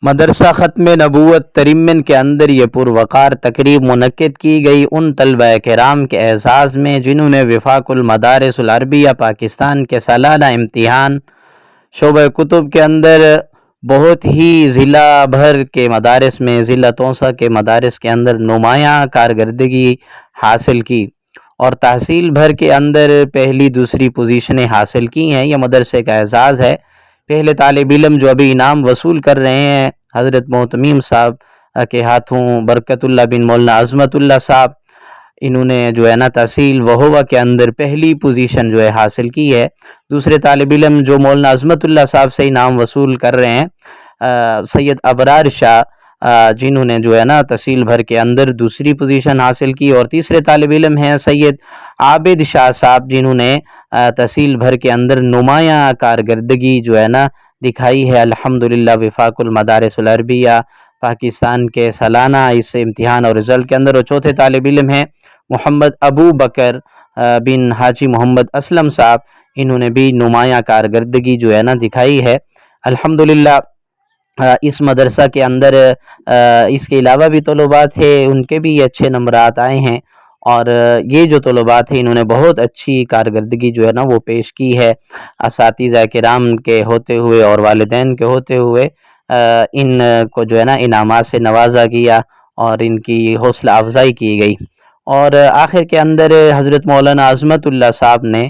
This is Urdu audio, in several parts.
مدرسہ ختم نبوت ترمن کے اندر یہ پروقار تقریب منعقد کی گئی ان طلبہ کرام کے اعزاز میں جنہوں نے وفاق المدارس العربیہ پاکستان کے سالانہ امتحان شعبہ کتب کے اندر بہت ہی ضلع بھر کے مدارس میں، ضلع توسہ کے مدارس کے اندر نمایاں کارکردگی حاصل کی اور تحصیل بھر کے اندر پہلی دوسری پوزیشنیں حاصل کی ہیں۔ یہ مدرسے کا اعزاز ہے۔ پہلے طالب علم جو ابھی انعام وصول کر رہے ہیں حضرت محتمیم صاحب کے ہاتھوں برکت اللہ بن مولانا عظمت اللہ صاحب، انہوں نے جو ہے نا تحصیل وہوہ کے اندر پہلی پوزیشن جو ہے حاصل کی ہے۔ دوسرے طالب علم جو مولانا عظمت اللہ صاحب سے انعام وصول کر رہے ہیں سید ابرار شاہ، جنہوں نے جو ہے نا تحصیل بھر کے اندر دوسری پوزیشن حاصل کی، اور تیسرے طالب علم ہیں سید عابد شاہ صاحب، جنہوں نے تحصیل بھر کے اندر نمایاں کارکردگی جو ہے نا دکھائی ہے الحمدللہ وفاق المدارس العربیہ پاکستان کے سالانہ اس امتحان اور رزلٹ کے اندر۔ اور چوتھے طالب علم ہیں محمد ابو بکر بن حاجی محمد اسلم صاحب، انہوں نے بھی نمایاں کارکردگی جو ہے نا دکھائی ہے الحمدللہ۔ اس مدرسہ کے اندر اس کے علاوہ بھی طلباء تھے، ان کے بھی اچھے نمبرات آئے ہیں، اور یہ جو طلباء تھے انہوں نے بہت اچھی کارکردگی جو ہے نا وہ پیش کی ہے۔ اساتذہ کرام کے ہوتے ہوئے اور والدین کے ہوتے ہوئے ان کو جو ہے نا انعامات سے نوازا گیا اور ان کی حوصلہ افزائی کی گئی۔ اور آخر کے اندر حضرت مولانا عظمت اللہ صاحب نے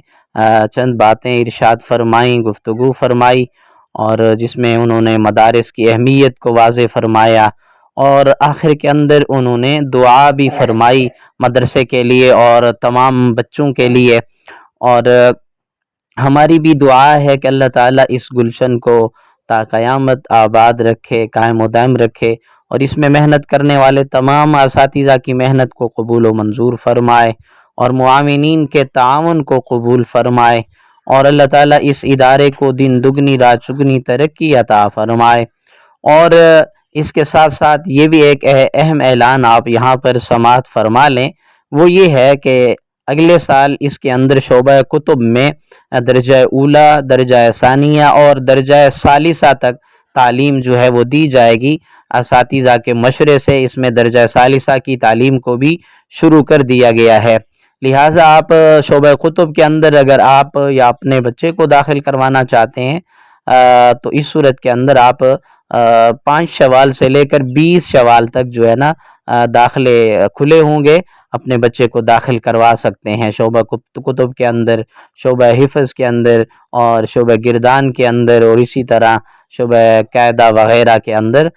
چند باتیں ارشاد فرمائیں، گفتگو فرمائی، اور جس میں انہوں نے مدارس کی اہمیت کو واضح فرمایا، اور آخر کے اندر انہوں نے دعا بھی فرمائی مدرسے کے لیے اور تمام بچوں کے لیے۔ اور ہماری بھی دعا ہے کہ اللہ تعالیٰ اس گلشن کو تا قیامت آباد رکھے، قائم و دائم رکھے، اور اس میں محنت کرنے والے تمام اساتذہ کی محنت کو قبول و منظور فرمائے، اور معاونین کے تعاون کو قبول فرمائے، اور اللہ تعالیٰ اس ادارے کو دن دگنی رات چگنی ترقی عطا فرمائے۔ اور اس کے ساتھ ساتھ یہ بھی ایک اہم اعلان آپ یہاں پر سماعت فرما لیں، وہ یہ ہے کہ اگلے سال اس کے اندر شعبہ کتب میں درجہ اولیٰ، درجہ ثانیہ اور درجہ ثالثہ تک تعلیم جو ہے وہ دی جائے گی۔ اساتذہ کے مشورے سے اس میں درجہ ثالثہ کی تعلیم کو بھی شروع کر دیا گیا ہے، لہٰذا آپ شعبہ کتب کے اندر اگر آپ یا اپنے بچے کو داخل کروانا چاہتے ہیں تو اس صورت کے اندر آپ 5 شوال سے لے کر 20 شوال تک جو ہے نا داخلے کھلے ہوں گے، اپنے بچے کو داخل کروا سکتے ہیں شعبہ کتب کے اندر، شعبہ حفظ کے اندر، اور شعبہ گردان کے اندر، اور اسی طرح شعبہ قاعدہ وغیرہ کے اندر